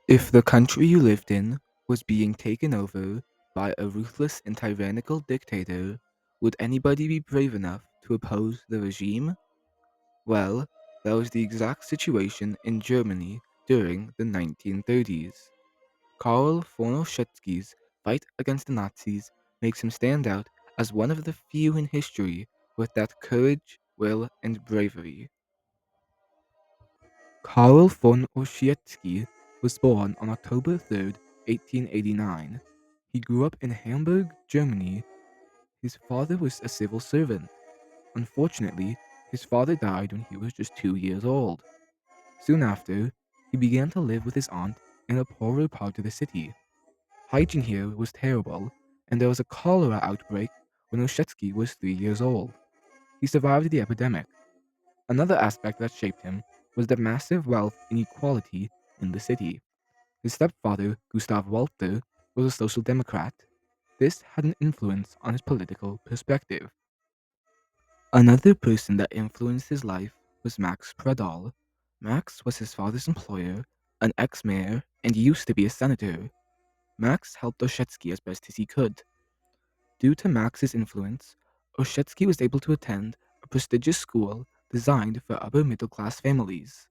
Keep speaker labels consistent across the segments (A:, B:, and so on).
A: If the country you lived in was being taken over by a ruthless and tyrannical dictator, would anybody be brave enough to oppose the regime? Well, that was the exact situation in Germany during the 1930s. Carl von Ossietzky's fight against the Nazis makes him stand out as one of the few in history with that courage, will, and bravery. Carl von Ossietzky was born on October 3rd, 1889. He grew up in Hamburg, Germany. His father was a civil servant. Unfortunately, his father died when he was just 2 years old. Soon after, he began to live with his aunt in a poorer part of the city. Hygiene here was terrible, and there was a cholera outbreak when Ossietzky was 3 years old. He survived the epidemic. Another aspect that shaped him was the massive wealth inequality in the city. His stepfather, Gustav Walter, was a social democrat. This had an influence on his political perspective. Another person that influenced his life was Max Pradal. Max was his father's employer, an ex-mayor, and used to be a senator. Max helped Ossietzky as best as he could. Due to Max's influence, Ossietzky was able to attend a prestigious school designed for upper middle class families.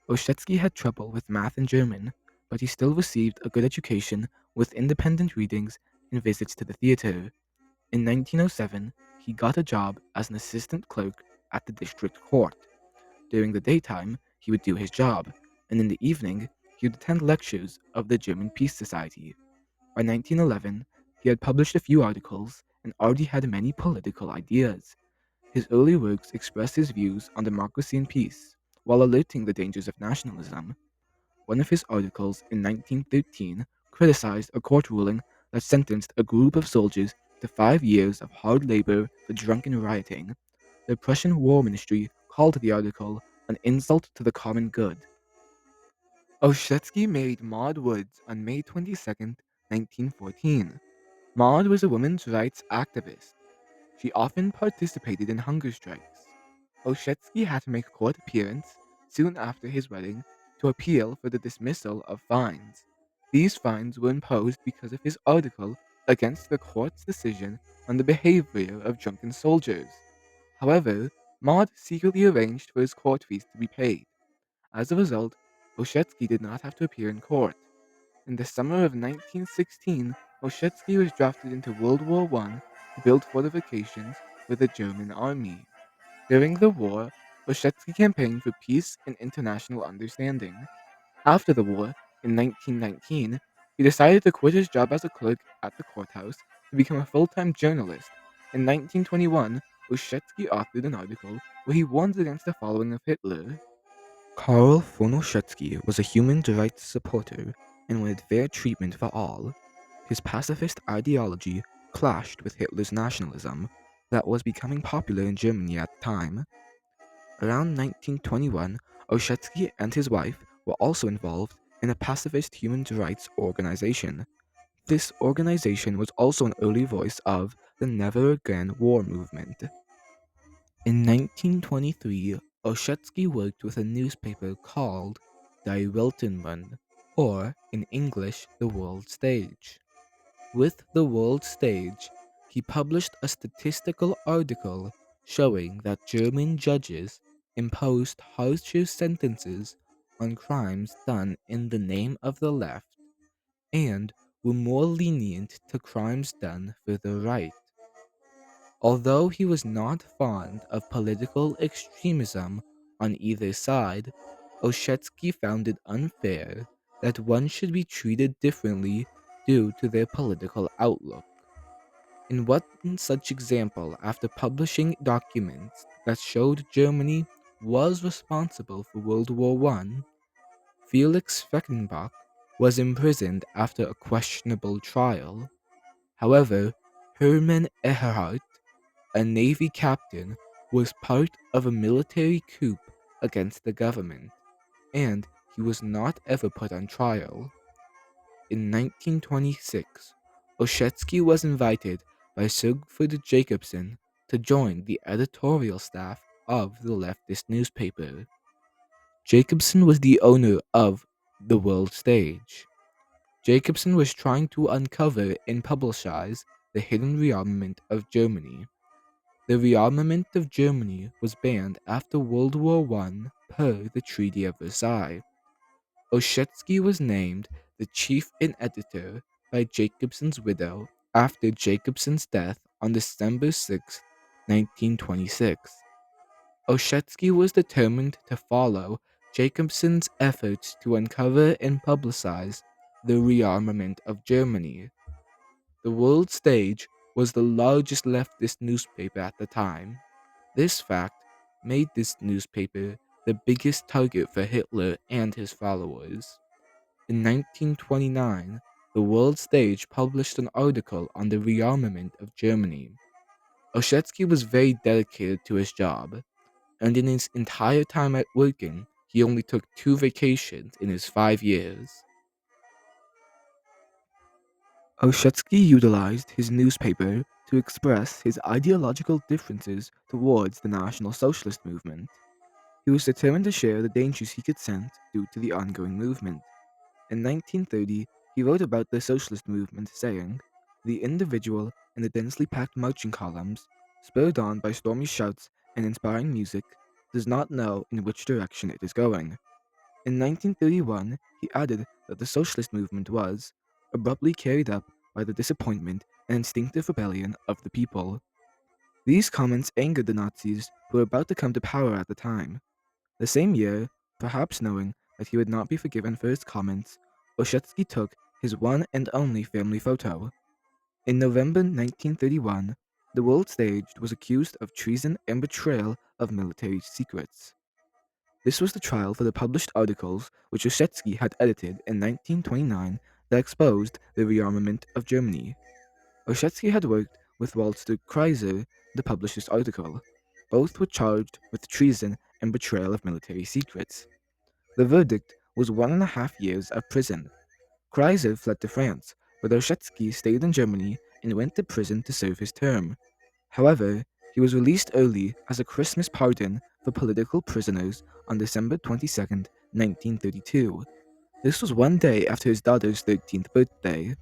A: Ossietzky had trouble with math and German, but he still received a good education with independent readings and visits to the theater. In 1907, he got a job as an assistant clerk at the district court. During the daytime, he would do his job, and in the evening, he would attend lectures of the German Peace Society. By 1911, he had published a few articles and already had many political ideas. His early works expressed his views on democracy and peace, while alerting the dangers of nationalism. One of his articles in 1913 criticized a court ruling that sentenced a group of soldiers to 5 years of hard labor for drunken rioting. The Prussian War Ministry called the article an insult to the common good. Ossietzky married Maud Woods on May 22, 1914. Maud was a women's rights activist. She often participated in hunger strikes. Ossietzky had to make a court appearance soon after his wedding to appeal for the dismissal of fines. These fines were imposed because of his article against the court's decision on the behavior of drunken soldiers. However, Maud secretly arranged for his court fees to be paid. As a result, Ossietzky did not have to appear in court. In the summer of 1916, Ossietzky was drafted into World War I to build fortifications for the German army. During the war, Ossietzky campaigned for peace and international understanding. After the war, in 1919, he decided to quit his job as a clerk at the courthouse to become a full-time journalist. In 1921, Ossietzky authored an article where he warned against the following of Hitler. Carl von Ossietzky was a human rights supporter and wanted fair treatment for all. His pacifist ideology clashed with Hitler's nationalism that was becoming popular in Germany at the time. Around 1921, Ossietzky and his wife were also involved in a pacifist human rights organization. This organization was also an early voice of the Never Again war movement. In 1923, Ossietzky worked with a newspaper called Die Weltenbund, or in English, The World Stage. With The World Stage, he published a statistical article showing that German judges imposed harsher sentences on crimes done in the name of the left and were more lenient to crimes done for the right. Although he was not fond of political extremism on either side, Ossietzky found it unfair that one should be treated differently due to their political outlook. In one such example, after publishing documents that showed Germany was responsible for World War I, Felix Feckenbach was imprisoned after a questionable trial. However, Hermann Ehrhardt, a Navy captain, was part of a military coup against the government, and he was not ever put on trial. In 1926, Ossietzky was invited by Sigfrid Jacobsen to join the editorial staff of the leftist newspaper. Jacobsen was the owner of The world stage. Jacobson was trying to uncover and publicize the hidden rearmament of Germany. The rearmament of Germany was banned after World War I per the Treaty of Versailles. Ossietzky was named the chief and editor by Jacobson's widow after Jacobson's death on December 6, 1926. Ossietzky was determined to follow Jacobson's efforts to uncover and publicize the rearmament of Germany. The World Stage was the largest leftist newspaper at the time. This fact made this newspaper the biggest target for Hitler and his followers. In 1929, the World Stage published an article on the rearmament of Germany. Ossietzky was very dedicated to his job, and in his entire time at working, he only took 2 vacations in his 5 years. Ossietzky utilized his newspaper to express his ideological differences towards the National Socialist movement. He was determined to share the dangers he could sense due to the ongoing movement. In 1930, he wrote about the socialist movement, saying, "The individual in the densely packed marching columns, spurred on by stormy shouts and inspiring music, does not know in which direction it is going." In 1931, he added that the socialist movement was abruptly carried up by the disappointment and instinctive rebellion of the people. These comments angered the Nazis who were about to come to power at the time. The same year, perhaps knowing that he would not be forgiven for his comments, Ossietzky took his one and only family photo. In November 1931, the world stage was accused of treason and betrayal of military secrets. This was the trial for the published articles which Ossietzky had edited in 1929 that exposed the rearmament of Germany. Ossietzky had worked with Walter Kaiser to publish this article. Both were charged with treason and betrayal of military secrets. The verdict was 1.5 years of prison. Kaiser fled to France, but Ossietzky stayed in Germany and went to prison to serve his term. However, he was released early as a Christmas pardon for political prisoners on December 22, 1932. This was one day after his daughter's 13th birthday.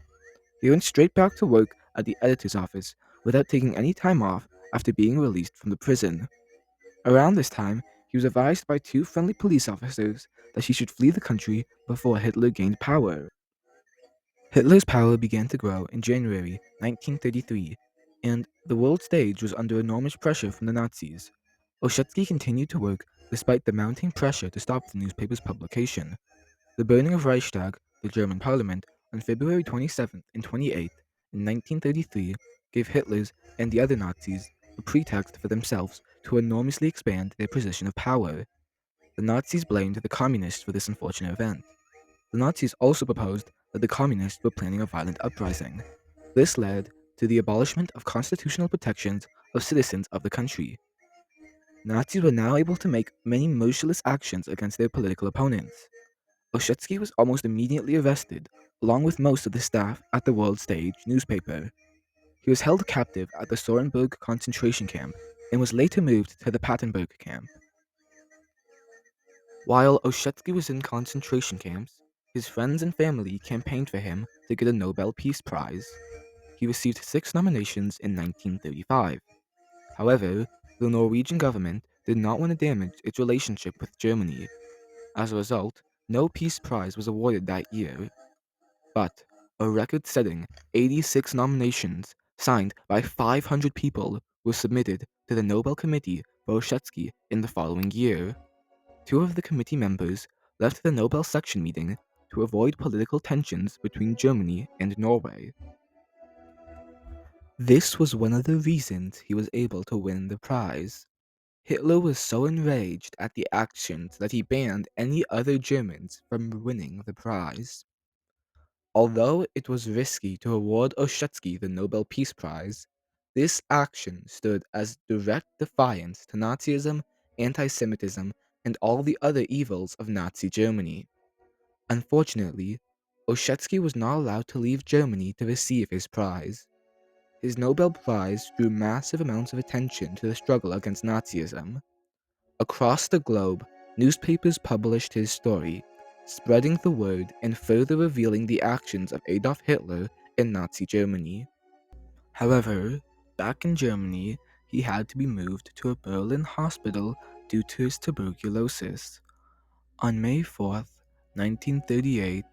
A: He went straight back to work at the editor's office without taking any time off after being released from the prison. Around this time, he was advised by 2 friendly police officers that he should flee the country before Hitler gained power. Hitler's power began to grow in January 1933, and the world stage was under enormous pressure from the Nazis. Ossietzky continued to work despite the mounting pressure to stop the newspaper's publication. The burning of Reichstag, the German parliament, on February 27th and 28th in 1933 gave Hitler's and the other Nazis a pretext for themselves to enormously expand their position of power. The Nazis blamed the communists for this unfortunate event. The Nazis also proposed that the communists were planning a violent uprising. This led to the abolishment of constitutional protections of citizens of the country. Nazis were now able to make many merciless actions against their political opponents. Ossietzky was almost immediately arrested, along with most of the staff at the World Stage newspaper. He was held captive at the Sorenburg concentration camp and was later moved to the Papenburg camp. While Ossietzky was in concentration camps, his friends and family campaigned for him to get a Nobel Peace Prize. He received 6 nominations in 1935. However, the Norwegian government did not want to damage its relationship with Germany. As a result, no Peace Prize was awarded that year. But a record-setting 86 nominations, signed by 500 people, were submitted to the Nobel Committee for Ossietzky in the following year. 2 of the committee members left the Nobel section meeting to avoid political tensions between Germany and Norway. This was one of the reasons he was able to win the prize. Hitler was so enraged at the actions that he banned any other Germans from winning the prize. Although it was risky to award Ossietzky the Nobel Peace Prize, this action stood as direct defiance to Nazism, anti-Semitism, and all the other evils of Nazi Germany. Unfortunately, Ossietzky was not allowed to leave Germany to receive his prize. His Nobel Prize drew massive amounts of attention to the struggle against Nazism. Across the globe, newspapers published his story, spreading the word and further revealing the actions of Adolf Hitler in Nazi Germany. However, back in Germany, he had to be moved to a Berlin hospital due to his tuberculosis. On May 4th, 1938,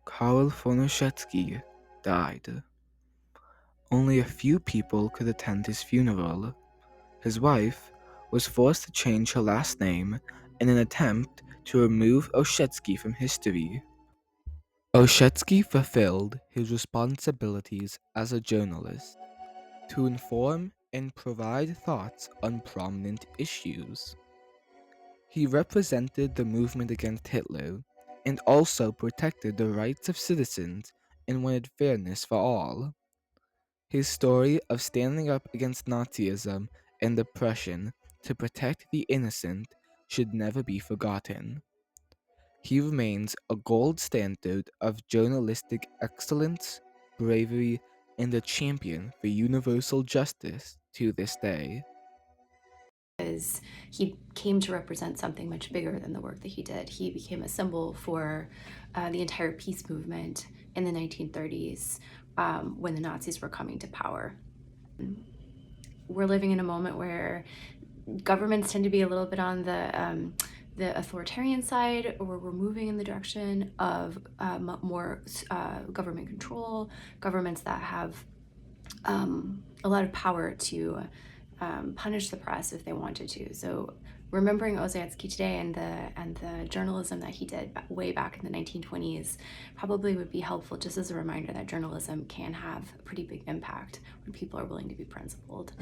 A: Carl Von Ossietzky died. Only a few people could attend his funeral. His wife was forced to change her last name in an attempt to remove Ossietzky from history. Ossietzky fulfilled his responsibilities as a journalist to inform and provide thoughts on prominent issues. He represented the movement against Hitler and also protected the rights of citizens and wanted fairness for all. His story of standing up against Nazism and oppression to protect the innocent should never be forgotten. He remains a gold standard of journalistic excellence, bravery, and a champion for universal justice to this day.
B: Because he came to represent something much bigger than the work that he did. He became a symbol for the entire peace movement in the 1930s when the Nazis were coming to power. We're living in a moment where governments tend to be a little bit on the authoritarian side, or we're moving in the direction of more government control, governments that have a lot of power to punish the press if they wanted to. So remembering Ossietzky today and the journalism that he did way back in the 1920s probably would be helpful, just as a reminder that journalism can have a pretty big impact when people are willing to be principled.